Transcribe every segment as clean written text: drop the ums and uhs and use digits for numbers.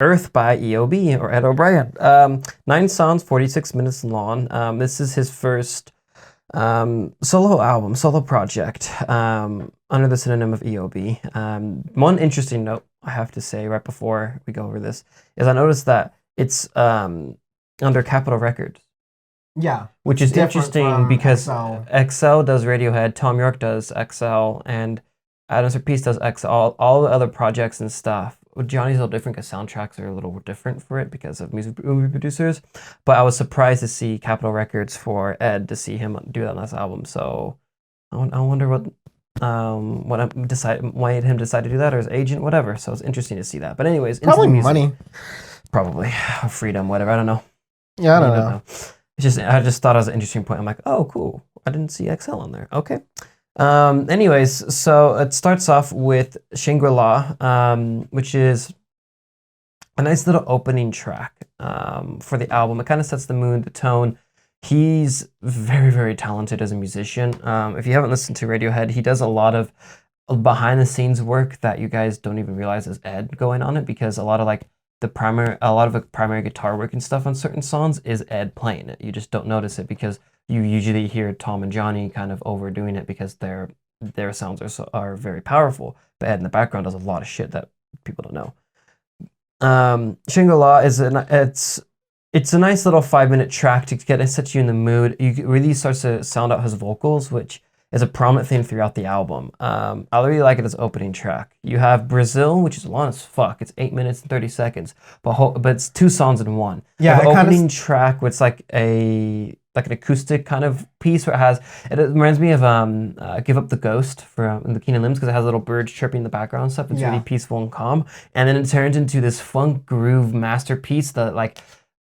Earth by EOB or Ed O'Brien. 9 songs, 46 minutes long. This is his first solo album, solo project under the synonym of EOB. One interesting note I have to say right before we go over this is I noticed that it's under Capitol Records. Yeah, which it's is different interesting from because XL. XL does Radiohead, Tom York does XL, and Adam Serpice does XL. All the other projects and stuff. Johnny's a little different because soundtracks are a little different for it because of movie producers. But I was surprised to see Capitol Records for Ed to see him do that on this album. So I wonder what why him decide to do that or his agent, whatever. So it's interesting to see that. But anyways, into Probably the music. money. Probably freedom, whatever. I don't know. Yeah, I You don't don't know. know. I just thought it was an interesting point. I'm like, oh, cool. I didn't see XL on there. Okay. Anyways, so it starts off with Shangri-La, which is a nice little opening track for the album. It kind of sets the mood, the tone. He's very, very talented as a musician. If you haven't listened to Radiohead, he does a lot of behind the scenes work that you guys don't even realize is Ed going on it because a lot of the primary guitar work and stuff on certain songs is Ed playing it. You just don't notice it because you usually hear Tom and Johnny kind of overdoing it because their sounds are very powerful. But Ed in the background does a lot of shit that people don't know. Shangri-La it's a nice little 5-minute track to set you in the mood. You really starts to sound out his vocals, which is a prominent theme throughout the album. I really like it as opening track. You have Brazil, which is long as fuck. It's 8 minutes and 30 seconds, but it's 2 songs in one. Yeah, the it opening track, which it's like an acoustic kind of piece where it reminds me of "Give Up the Ghost" from the Keenan Limbs because it has little birds chirping in the background and stuff. It's really peaceful and calm, and then it turns into this funk groove masterpiece that like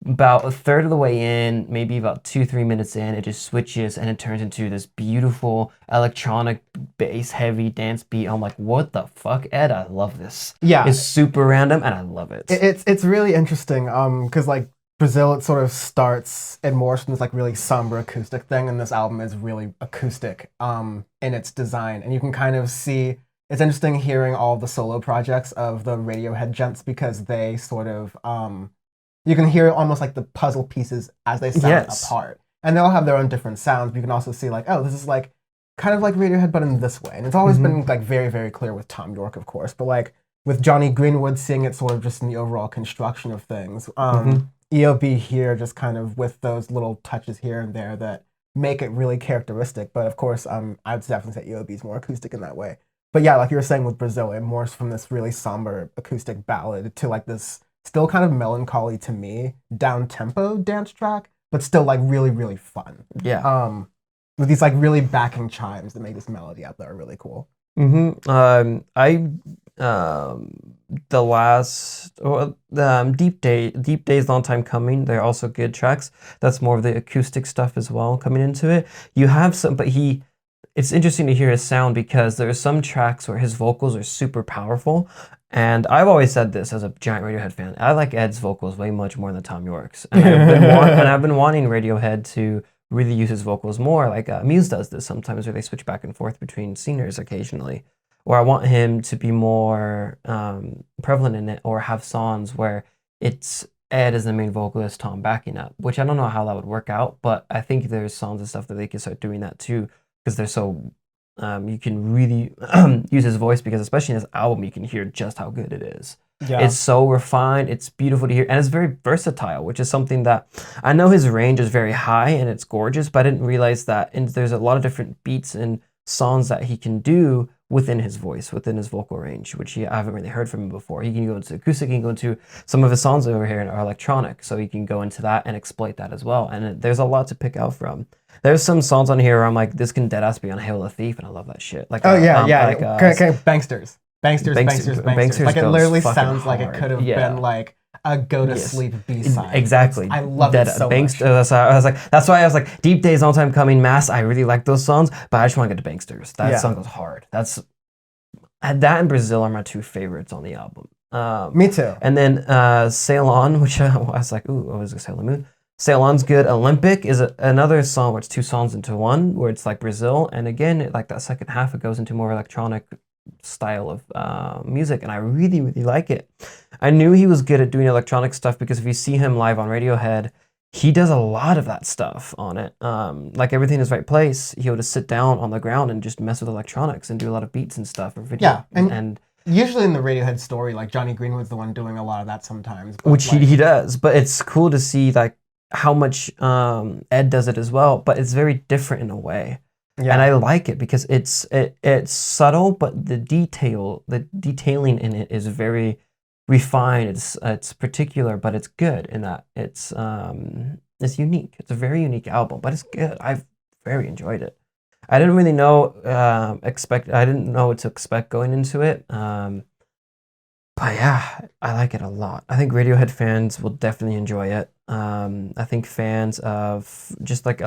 about a third of the way in, maybe about 2-3 minutes in, it just switches and it turns into this beautiful electronic bass heavy dance beat. I'm like, what the fuck, Ed? I love this. Yeah, it's super random and I love it. It's really interesting because like Brazil, it sort of starts and morphs from this like really somber acoustic thing, and this album is really acoustic in its design, and you can kind of see. It's interesting hearing all the solo projects of the Radiohead gents because they sort of you can hear almost like the puzzle pieces as they sound apart. And they all have their own different sounds, but you can also see like, oh, this is like kind of like Radiohead, but in this way. And it's always been like very, very clear with Tom York, of course, but like with Johnny Greenwood seeing it sort of just in the overall construction of things. EOB here just kind of with those little touches here and there that make it really characteristic. But of course, I would definitely say EOB is more acoustic in that way. But yeah, like you were saying with Brazil, it morphs from this really somber acoustic ballad to like this still kind of melancholy to me, down tempo dance track, but still like really, really fun. Yeah. With these like really backing chimes that make this melody out there really cool. The last or Deep Days, Long Time Coming. They're also good tracks. That's more of the acoustic stuff as well coming into it. You have some, but it's interesting to hear his sound because there are some tracks where his vocals are super powerful. And I've always said this as a giant Radiohead fan. I like Ed's vocals way much more than Tom York's. And I've been wanting Radiohead to really use his vocals more. Like Muse does this sometimes where they switch back and forth between singers occasionally. Or I want him to be more prevalent in it or have songs where it's Ed as the main vocalist, Tom backing up, which I don't know how that would work out, but I think there's songs and stuff that they can start doing that too because they're so you can really use his voice because especially in his album you can hear just how good it is. Yeah. It's so refined, it's beautiful to hear, and it's very versatile, which is something that I know his range is very high and it's gorgeous, but I didn't realize that there's a lot of different beats and songs that he can do within his voice, within his vocal range, which I haven't really heard from him before. He can go into acoustic, he can go into some of his songs over here are electronic, so he can go into that and exploit that as well, and there's a lot to pick out from. There's some songs on here where I'm like, this can deadass be on Hail the Thief, and I love that shit. Like, Banksters. Like it literally sounds hard. Like it could have been like a go to sleep B-side. Exactly. I love it so much. That's why I was like, Deep Days, Long Time Coming, Mass. I really like those songs, but I just want to get to Banksters. That song goes hard. That and Brazil are my 2 favorites on the album. Me too. And then Sail On, which I was like, ooh, I was gonna Sail the Moon. Sail On's good. Olympic is another song where it's 2 songs into one, where it's like Brazil, and again, like that second half, it goes into more electronic style of music, and I really, really like it. I knew he was good at doing electronic stuff because if you see him live on Radiohead, he does a lot of that stuff on it. Like Everything in His Right Place, he'll just sit down on the ground and just mess with electronics and do a lot of beats and stuff or video. Yeah, and usually in the Radiohead story, like Johnny Greenwood's the one doing a lot of that sometimes. Which he does, but it's cool to see like how much Ed does it as well, but it's very different in a way. Yeah. And I like it because it's subtle, but the detailing in it is very refined. It's particular, but it's good in that it's unique. It's a very unique album, but it's good. I've very enjoyed it. I didn't really know I didn't know what to expect going into it. But yeah, I like it a lot. I think Radiohead fans will definitely enjoy it. I think fans of just like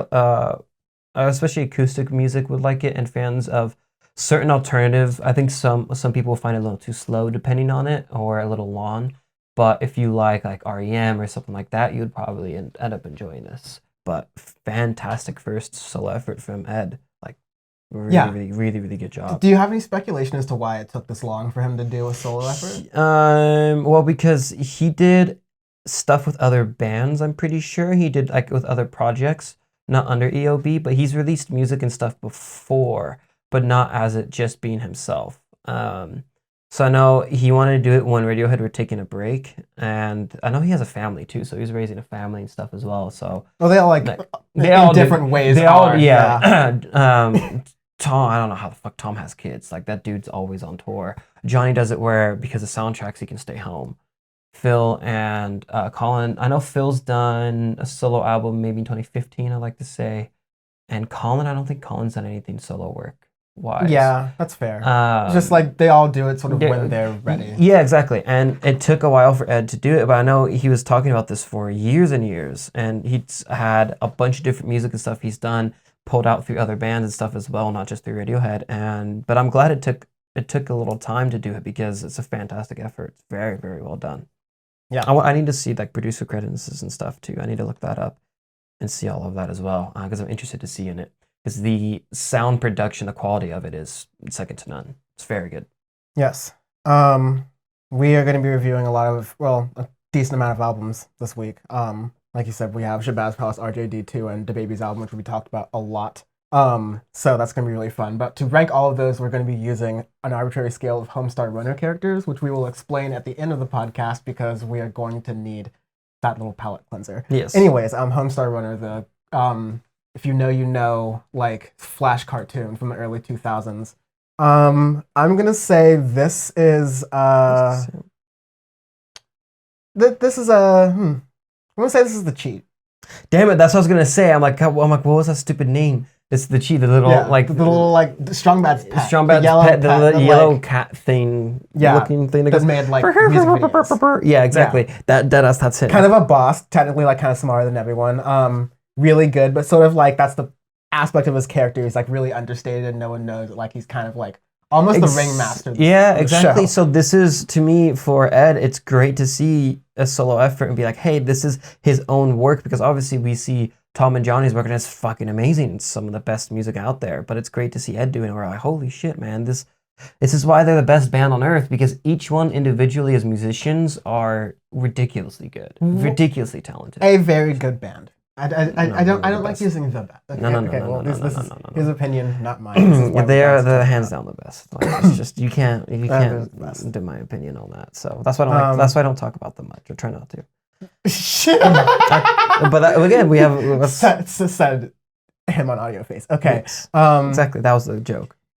especially acoustic music would like it, and fans of certain alternative. I think some people find it a little too slow depending on it, or a little long. But if you like REM or something like that, you would probably end up enjoying this. But fantastic first solo effort from Ed. Like really good job. Do you have any speculation as to why it took this long for him to do a solo effort? Well, because he did stuff with other bands. I'm pretty sure he did like with other projects. Not under EOB, but he's released music and stuff before, but not as it just being himself. So I know he wanted to do it when Radiohead were taking a break, and I know he has a family too, so he's raising a family and stuff as well. So they all they all different ways. They all Tom, I don't know how the fuck Tom has kids. Like that dude's always on tour. Johnny does it where because of soundtracks he can stay home. Phil and Colin. I know Phil's done a solo album maybe in 2015, I like to say. And Colin, I don't think Colin's done anything solo work wise. Yeah, that's fair. Just like they all do it sort of when they're ready. Yeah, exactly. And it took a while for Ed to do it, but I know he was talking about this for years and years. And he's had a bunch of different music and stuff he's done, pulled out through other bands and stuff as well, not just through Radiohead. But I'm glad it took a little time to do it because it's a fantastic effort. It's very, very well done. Yeah, I need to see like producer credits and stuff too. I need to look that up and see all of that as well because I'm interested to see in it. Because the sound production, the quality of it is second to none. It's very good. Yes. We are going to be reviewing a decent amount of albums this week. Like you said, we have Shabazz Palace, RJD2, and DaBaby's album, which we talked about a lot. So that's going to be really fun. But to rank all of those, we're going to be using an arbitrary scale of Homestar Runner characters, which we will explain at the end of the podcast because we are going to need that little palate cleanser. Yes. Anyways, Homestar Runner, the if you know, like Flash cartoon from the early 2000s. I'm going to say this is this is I'm going to say this is the cheat. Damn it, that's what I was going to say. I'm like, what was that stupid name? It's the cheat, the little Strong Bad's pet. Strong Bad's pet, the yellow cat thing, looking thing that goes made like music videos. Yeah, exactly. Yeah. That's it. Kind of a boss, technically like kind of smarter than everyone. Really good, but sort of like that's the aspect of his character. He's like really understated and no one knows it. Like he's kind of like almost the ringmaster. Yeah, exactly. Show. So this is, to me, for Ed, it's great to see a solo effort and be like, hey, this is his own work, because obviously we see Tom and Johnny's work and it's fucking amazing. It's some of the best music out there, but it's great to see Ed doing it. We're like, holy shit, man, this is why they're the best band on earth, because each one individually as musicians are ridiculously good, ridiculously talented. A very good band. I don't like using the best. Okay, no, this is his opinion, not mine. They're hands down the best. Like, it's just you can't do my opinion on that. So that's why I don't like. That's why I don't talk about them much. I try not to. Shit. But again, we have said him on Audioface. Okay. Yes. Exactly. That was the joke.